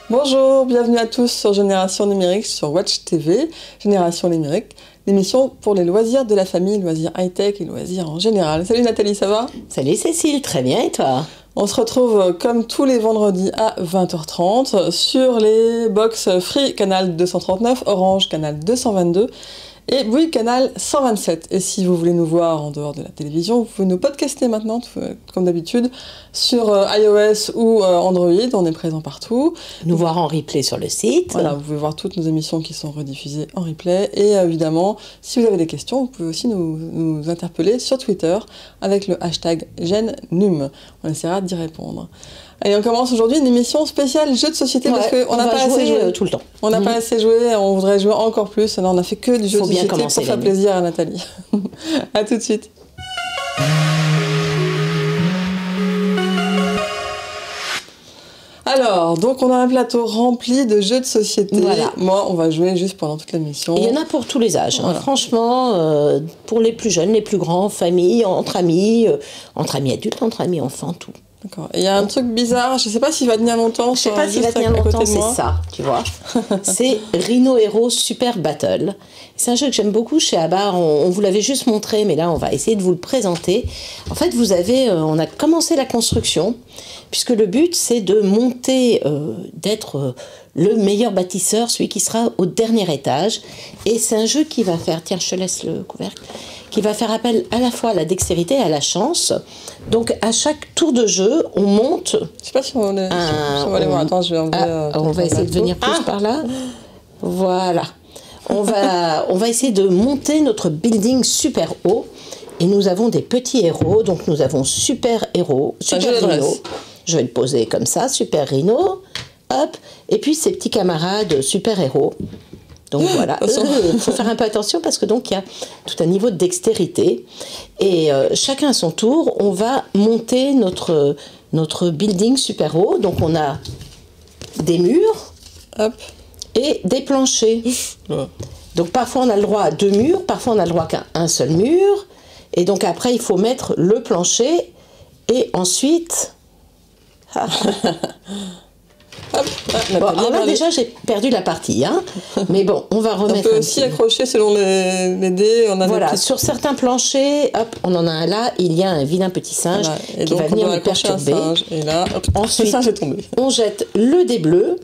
Bonjour, bienvenue à tous sur Génération Numérique sur Watch TV. Génération Numérique, l'émission pour les loisirs de la famille, loisirs high-tech et loisirs en général. Salut Nathalie, ça va? Salut Cécile, très bien et toi? On se retrouve comme tous les vendredis à 20h30 sur les box Free Canal 239, Orange Canal 222 et Bouygues Canal 127. Et si vous voulez nous voir en dehors de la télévision, vous pouvez nous podcaster maintenant, comme d'habitude, sur iOS ou Android. On est présent partout. Nous voir en replay sur le site. Voilà, vous pouvez voir toutes nos émissions qui sont rediffusées en replay. Et évidemment, si vous avez des questions, vous pouvez aussi nous interpeller sur Twitter avec le hashtag GenNum. On essaiera d'y répondre. Allez, on commence aujourd'hui une émission spéciale jeux de société parce qu'on n'a pas assez joué tout le temps. On n'a pas assez joué, on voudrait jouer encore plus. Alors on a fait que du jeu de société pour faire plaisir à Nathalie. À tout de suite. Alors, donc on a un plateau rempli de jeux de société. Voilà. Moi, on va jouer juste pendant toute l'émission. Il y en a pour tous les âges. Voilà. Franchement, pour les plus jeunes, les plus grands, famille, entre amis adultes, entre amis enfants, tout. D'accord. Il y a un truc bizarre, je sais pas s'il va tenir longtemps. Je sais pas s'il va tenir longtemps, c'est ça, tu vois. C'est Rhino Hero Super Battle. C'est un jeu que j'aime beaucoup chez Abar. On vous l'avait juste montré, mais là on va essayer de vous le présenter. En fait, on a commencé la construction, puisque le but c'est de monter, d'être le meilleur bâtisseur, celui qui sera au dernier étage. Et c'est un jeu qui va faire, tiens, je te laisse le couvercle, qui va faire appel à la fois à la dextérité et à la chance. Donc à chaque tour de jeu, on monte. Je sais pas si on va aller voir. Attends, je vais enlever. On va essayer de venir plus par là. Voilà. On va essayer de monter notre building super haut. Et nous avons des petits héros. Donc nous avons super héros, super rhino. Je vais le poser comme ça, super rhino. Hop. Et puis ses petits camarades super héros. Donc voilà, il faut faire un peu attention parce que donc il y a tout un niveau de dextérité et chacun à son tour, on va monter notre building super haut. Donc on a des murs. Hop. Et des planchers. Donc parfois on a le droit à 2 murs, parfois on a le droit qu'à un seul mur. Et donc après il faut mettre le plancher et ensuite... Hop. Bon, alors là déjà j'ai perdu la partie, hein. Mais bon, on va remettre. On peut aussi accrocher selon les dés. Voilà, sur certains planchers, hop, on en a un là, il y a un vilain petit singe qui va venir nous perturber. Et là, hop, ensuite, le singe est tombé. On jette le dé bleu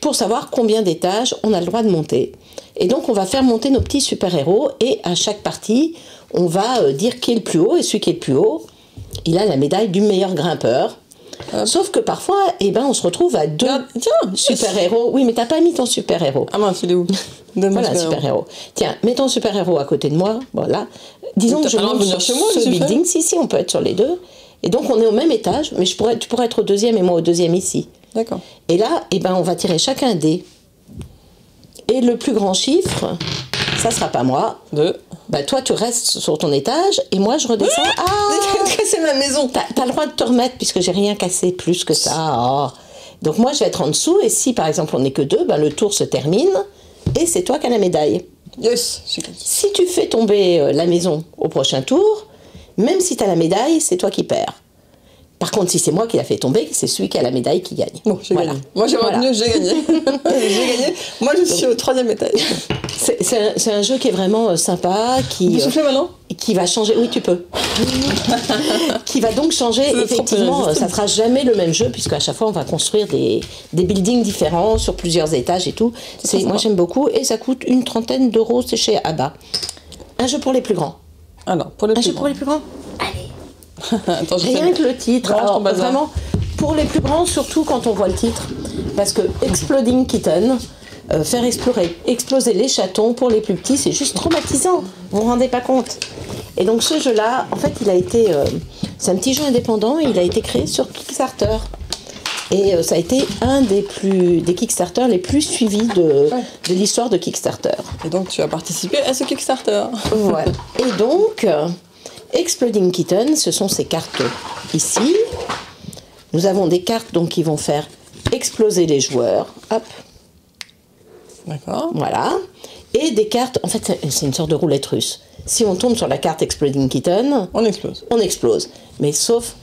pour savoir combien d'étages on a le droit de monter. Et donc on va faire monter nos petits super-héros et à chaque partie, on va dire qui est le plus haut et celui qui est le plus haut, il a la médaille du meilleur grimpeur. Sauf que parfois, on se retrouve à 2 super-héros. Oui, mais t'as pas mis ton super-héros. Ah mince, il est où? Voilà, super-héros. Tiens, mets ton super-héros à côté de moi. Voilà. Disons que je monte sur ce building. Si, on peut être sur les deux. Et donc, on est au même étage, mais tu pourrais être au deuxième et moi au deuxième ici. D'accord. Et là, on va tirer chacun un dé. Et le plus grand chiffre, ça sera pas moi. 2. Toi, tu restes sur ton étage et moi, je redescends. J'ai cassé ma maison. T'as le droit de te remettre puisque j'ai rien cassé plus que ça. Oh. Donc moi, je vais être en dessous et si, par exemple, on n'est que 2, le tour se termine et c'est toi qui as la médaille. Yes. Si tu fais tomber la maison au prochain tour, même si tu as la médaille, c'est toi qui perds. Par contre, si c'est moi qui l'a fait tomber, c'est celui qui a la médaille qui gagne. Bon, j'ai gagné. Moi, j'ai retenu, j'ai gagné. J'ai gagné. Moi, je suis au 3e étage. C'est un jeu qui est vraiment sympa. Vous soufflez maintenant ? Qui va changer. Oui, tu peux. Qui va donc changer. Effectivement, ça ne sera jamais le même jeu, puisque à chaque fois, on va construire des buildings différents sur plusieurs étages et tout. Moi, j'aime beaucoup. Et ça coûte une trentaine d'euros. C'est chez Abba. Un jeu pour les plus grands. Alors, pour les plus grands. Pour les plus grands. Allez. Attends, rien que le titre. Alors, vraiment, pour les plus grands, surtout quand on voit le titre, parce que Exploding Kitten, faire exploser les chatons, pour les plus petits, c'est juste traumatisant. Vous vous rendez pas compte. Et donc ce jeu-là, en fait, il a été, c'est un petit jeu indépendant, et il a été créé sur Kickstarter. Et ça a été un des Kickstarter les plus suivis de l'histoire de Kickstarter. Et donc tu as participé à ce Kickstarter. Voilà. Et donc, Exploding Kitten, ce sont ces cartes ici. Nous avons des cartes donc, qui vont faire exploser les joueurs. Hop. D'accord. Voilà. Et des cartes, en fait, c'est une sorte de roulette russe. Si on tombe sur la carte Exploding Kitten, on explose. On explose. Mais sauf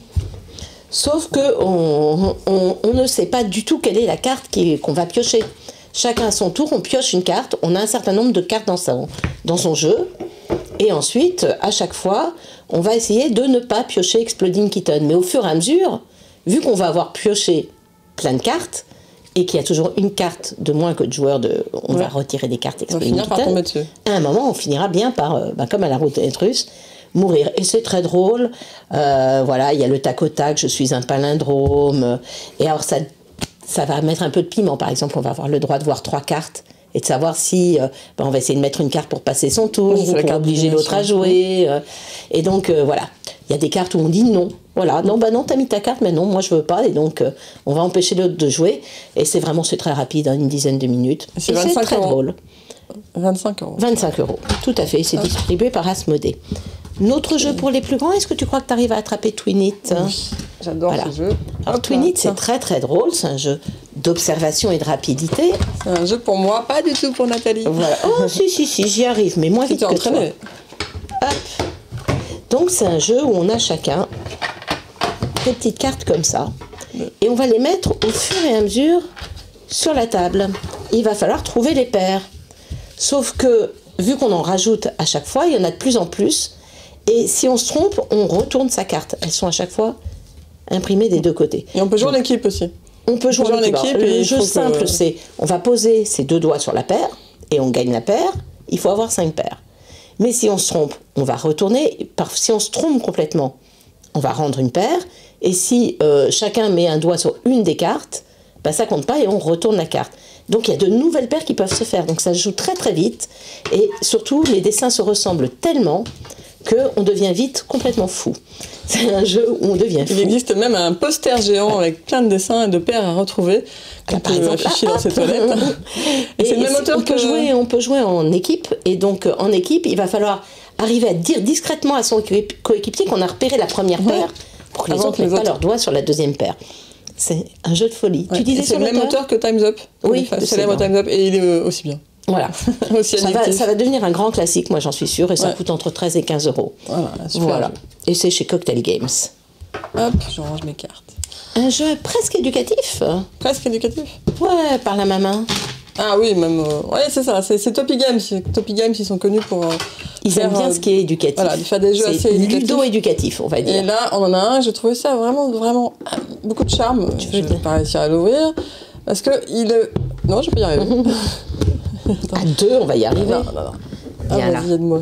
que on ne sait pas du tout quelle est la carte qu'on va piocher. Chacun à son tour, on pioche une carte. On a un certain nombre de cartes dans son jeu. Et ensuite, à chaque fois, on va essayer de ne pas piocher Exploding Kitten. Mais au fur et à mesure, vu qu'on va avoir pioché plein de cartes, et qu'il y a toujours une carte de moins que de joueurs, on va retirer des cartes Exploding Kitten. Par tomber dessus. À un moment, on finira bien par, comme à la roulette russe, mourir. Et c'est très drôle. Voilà, il y a le tac au tac, je suis un palindrome. Et alors, ça va mettre un peu de piment. Par exemple, on va avoir le droit de voir 3 cartes et de savoir si on va essayer de mettre une carte pour passer son tour, ou pour obliger l'autre à jouer. Et donc, voilà. Il y a des cartes où on dit non. Voilà, non, t'as mis ta carte, mais non, moi je veux pas. Et donc, on va empêcher l'autre de jouer. Et c'est très rapide, une dizaine de minutes. Et c'est très drôle. 25 €. 25 €, tout à fait. C'est distribué par Asmodée. Notre jeu pour les plus grands, est-ce que tu crois que tu arrives à attraper Twin It? Oui, j'adore ce jeu. Alors, Twin It, c'est très drôle. C'est un jeu d'observation et de rapidité. C'est un jeu pour moi, pas du tout pour Nathalie. Voilà. Oh, si, j'y arrive, mais moins vite que toi. Hop. Donc, c'est un jeu où on a chacun des petites cartes comme ça. Et on va les mettre au fur et à mesure sur la table. Il va falloir trouver les paires. Sauf que, vu qu'on en rajoute à chaque fois, il y en a de plus en plus. Et si on se trompe, on retourne sa carte. Elles sont à chaque fois imprimées des deux côtés. Et on peut jouer en équipe aussi. On peut jouer en équipe. Le jeu simple, c'est on va poser ses 2 doigts sur la paire et on gagne la paire. Il faut avoir 5 paires. Mais si on se trompe, on va retourner. Si on se trompe complètement, on va rendre une paire. Et si chacun met un doigt sur une des cartes, ça compte pas et on retourne la carte. Donc il y a de nouvelles paires qui peuvent se faire. Donc ça se joue très vite. Et surtout, les dessins se ressemblent tellement qu'on devient vite complètement fou. C'est un jeu où on devient fou. Il existe même un poster géant avec plein de dessins et de paires à retrouver qu'on peut afficher dans ses toilettes. Et c'est le même auteur on peut jouer en équipe. Et donc en équipe, il va falloir arriver à dire discrètement à son coéquipier qu'on a repéré la première paire pour que les autres n'aient pas leurs doigts sur la deuxième paire. C'est un jeu de folie. Ouais. Tu disais c'est le même auteur que Time's Up. Oui, c'est célèbre Time's Up et il est aussi bien. Voilà. ça va devenir un grand classique, moi j'en suis sûre, et ça coûte entre 13 et 15 €. Voilà. Et c'est chez Cocktail Games. Hop, je range mes cartes. Un jeu presque éducatif. Presque éducatif? Ouais, par la maman. Ah oui, même. Ouais, c'est ça, c'est Topi Games. Topi Games, ils sont connus pour. Ils aiment bien ce qui est éducatif. Voilà, de faire des jeux assez éducatifs. Ludo-éducatif, on va dire. Et là, on en a un, j'ai trouvé ça vraiment beaucoup de charme. Je vais pas réussir à l'ouvrir. Parce que il est. Non, je peux y arriver. À 2, on va y arriver. Non. Ah, vas-y, aide-moi.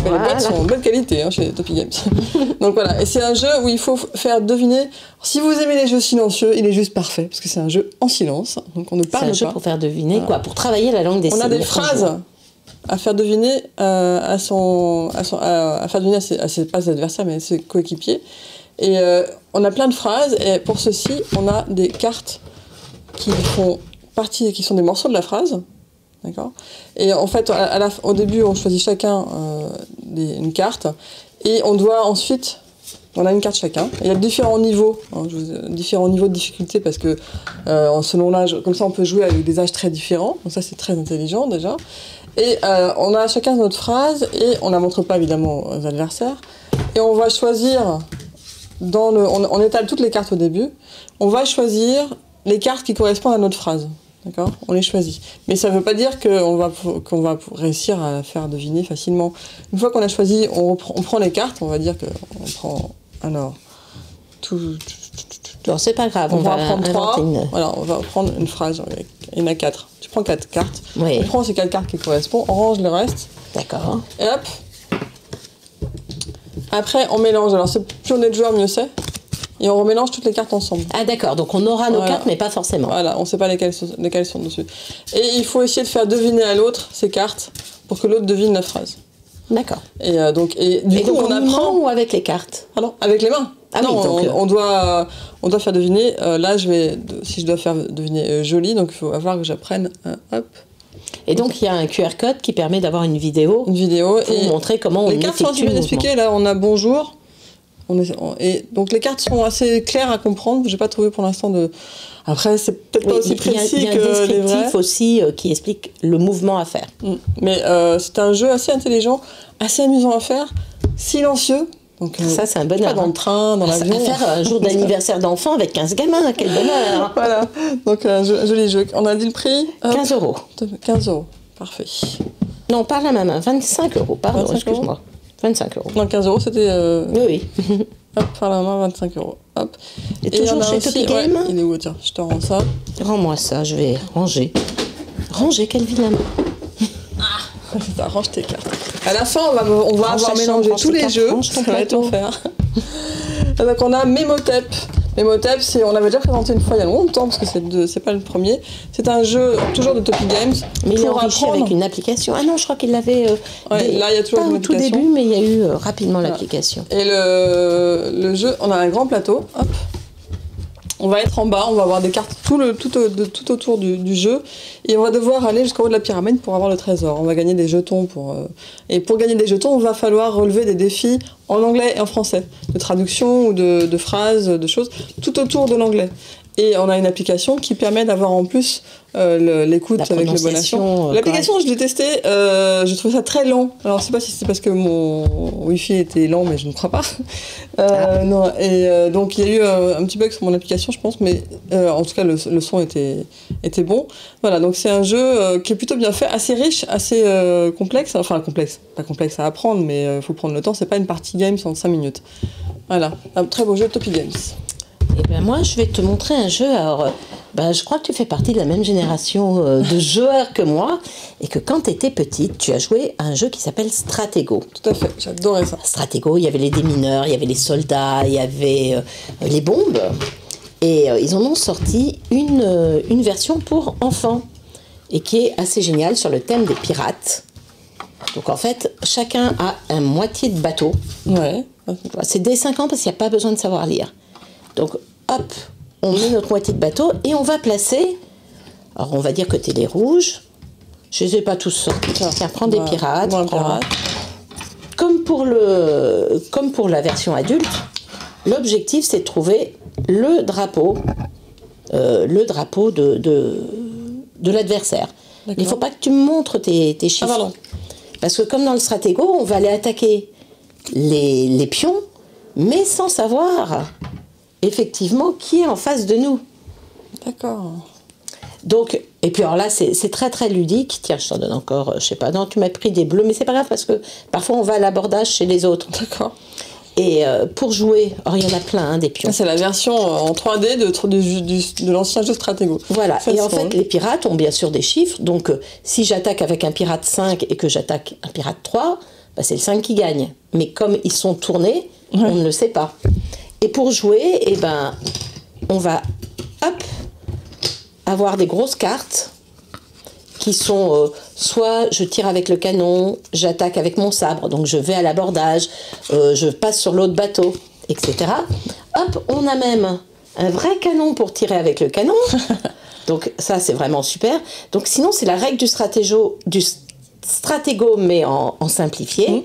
Les boîtes sont en bonne qualité chez Topi Games. Donc voilà, et c'est un jeu où il faut faire deviner. Si vous aimez les jeux silencieux, il est juste parfait, parce que c'est un jeu en silence, donc on ne parle pas. C'est un jeu pour faire deviner, quoi, pour travailler la langue des signes. On a des phrases à faire deviner à faire deviner pas ses adversaires, mais à ses coéquipiers. Et on a plein de phrases, et pour ceci, on a des cartes qui font partie, qui sont des morceaux de la phrase. D'accord. Et en fait, au début, on choisit chacun une carte, et on doit ensuite, on a une carte chacun. Il y a différents niveaux, différents niveaux de difficulté, parce que selon l'âge, comme ça, on peut jouer avec des âges très différents. Donc ça, c'est très intelligent déjà. Et on a chacun notre phrase, et on la montre pas évidemment aux adversaires. Et on va choisir on étale toutes les cartes au début. On va choisir les cartes qui correspondent à notre phrase. D'accord ? On les choisit. Mais ça ne veut pas dire qu'on va réussir à faire deviner facilement. Une fois qu'on a choisi, on prend les cartes, on va dire qu'on prend. Alors. Non, c'est pas grave, on va prendre 3. Voilà, on va prendre une phrase. Il y en a 4. Tu prends 4 cartes. Oui. On prend ces 4 cartes qui correspondent, on range le reste. D'accord. Et hop. Après, on mélange. Alors, plus on est de joueurs, mieux c'est. Et on remélange toutes les cartes ensemble. Ah d'accord, donc on aura nos cartes, mais pas forcément. Voilà, on ne sait pas lesquelles sont dessus. Et il faut essayer de faire deviner à l'autre ces cartes pour que l'autre devine la phrase. D'accord. Et du coup, on apprend... ou avec les cartes? Ah non, avec les mains. Ah non, oui, donc... on doit faire deviner. Là, si je dois faire deviner joli, donc il faut avoir que j'apprenne. Hop. Et donc il y a un QR code qui permet d'avoir une vidéo pour et montrer comment on les cartes sont effectue le bien mouvement. expliquées. Là, on a bonjour. Et donc les cartes sont assez claires à comprendre. J'ai pas trouvé pour l'instant de. Après, c'est peut-être pas aussi précis il y a un que les vrais. descriptif aussi qui explique le mouvement à faire. Mais c'est un jeu assez intelligent, assez amusant à faire, silencieux. Donc, ça, c'est un bonheur. Pas dans le train, dans l'avion. À faire un jour d'anniversaire d'enfant avec 15 gamins, quel bonheur. Voilà, donc un joli jeu. On a dit le prix 15 €. 15 €, parfait. Non, par la main, 25 €, pardon, 25 €. excuse-moi. 25 €. Non, 15 € c'était... Oui. Hop, par la main, 25 €. Hop. Et toujours chez Topi Game. Ouais, il est où, tiens, je te rends ça. Rends-moi ça, je vais ranger. Ranger, quel vilain mot. Range tes cartes. À la fin, on va avoir mélangé tous les jeux. Ça va être l'enfer. Donc on a Memotep. Memotep, on l'avait déjà présenté une fois il y a longtemps, parce que c'est pas le premier. C'est un jeu toujours de Topi Games. Mais il est enrichi avec une application. Ah non, je crois qu'il l'avait... là, il y a toujours pas une au tout application. début, mais il y a eu rapidement l'application. Et le jeu, on a un grand plateau. Hop. On va être en bas, on va avoir des cartes tout autour du jeu. Et on va devoir aller jusqu'au haut de la pyramide pour avoir le trésor. On va gagner des jetons. Et pour gagner des jetons, il va falloir relever des défis en anglais et en français. De traduction ou de phrases, de choses, tout autour de l'anglais. Et on a une application qui permet d'avoir en plus l'écoute avec le bon accent. L'application, je l'ai testée, je trouvais ça très lent. Alors, je sais pas si c'est parce que mon Wi-Fi était lent, mais je ne crois pas. Non, et donc, il y a eu un petit bug sur mon application, je pense, mais en tout cas, le son était bon. Voilà, donc c'est un jeu qui est plutôt bien fait, assez riche, assez complexe. Enfin, complexe, pas complexe à apprendre, mais il faut prendre le temps. C'est pas une partie game en 5 minutes. Voilà, un très beau jeu Topi Games. Eh bien, moi, je vais te montrer un jeu. Alors, je crois que tu fais partie de la même génération de joueurs que moi, et que quand tu étais petite, tu as joué à un jeu qui s'appelle Stratego. Tout à fait, j'adorais ça. Stratego, il y avait les démineurs, il y avait les soldats, il y avait les bombes. Et ils en ont sorti une version pour enfants, et qui est assez géniale sur le thème des pirates. Donc, en fait, chacun a un moitié de bateau. Ouais. C'est dès 5 ans parce qu'il n'y a pas besoin de savoir lire. Donc, hop, on met notre moitié de bateau et on va placer. Alors, on va dire côté les rouges. Je ne les ai pas tous sortis. Tiens, prends des pirates. Comme pour la version adulte, l'objectif, c'est de trouver le drapeau de l'adversaire. Il ne faut pas que tu me montres tes chiffres. Ah, pardon. Parce que comme dans le Stratego, on va aller attaquer les pions, mais sans savoir effectivement qui est en face de nous. D'accord. Donc, et puis alors là, c'est très très ludique. Tiens, je t'en donne encore, je sais pas, non, tu m'as pris des bleus, mais c'est pas grave parce que parfois on va à l'abordage chez les autres. D'accord. Et pour jouer, alors il y en a plein, hein, des pions. C'est la version en 3D de l'ancien jeu Stratego. Voilà, ça, et en fait, les pirates ont bien sûr des chiffres. Donc, si j'attaque avec un pirate 5 et que j'attaque un pirate 3, c'est le 5 qui gagne. Mais comme ils sont tournés, on ne le sait pas. Et pour jouer, on va, avoir des grosses cartes qui sont soit je tire avec le canon, j'attaque avec mon sabre, donc je vais à l'abordage, je passe sur l'autre bateau, etc. Hop, on a même un vrai canon pour tirer avec le canon. Donc ça, c'est vraiment super. Donc sinon, c'est la règle du Stratego, mais en simplifié.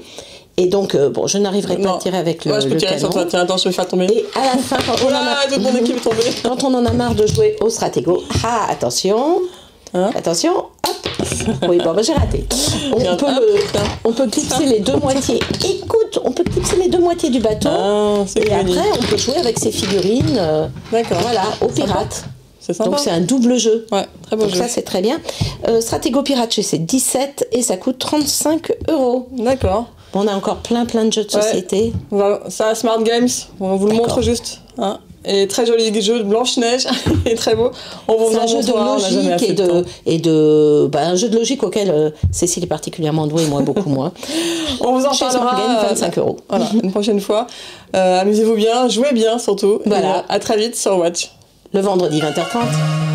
Et donc, je n'arriverai pas à tirer avec le canon. Je peux tirer sur toi. Tiens, attends, je vais faire tomber. Et à la fin, toute mon équipe est tombée. Quand on en a marre de jouer au Stratego, attention, attention, hop. Oui, j'ai raté. On peut clipser les deux moitiés. Écoute, on peut clipser les deux moitiés du bateau. Et après, on peut jouer avec ses figurines. D'accord. Voilà, aux pirates. C'est sympa. Donc c'est un double jeu. Ouais, très beau jeu. Ça, c'est très bien. Stratego Pirate, c'est 17 et ça coûte 35 €. D'accord. On a encore plein de jeux de société. Ça, Smart Games, on vous le montre juste. Hein. Et très joli jeu de Blanche-Neige, et très beau. C'est un jeu de logique un jeu de logique auquel Cécile est particulièrement douée et moi beaucoup moins. On vous en Chez parlera. Smart Games, 25 €. Voilà, une prochaine fois. Amusez-vous bien, jouez bien surtout. Voilà. Et à très vite sur Watch. Le vendredi 20h30.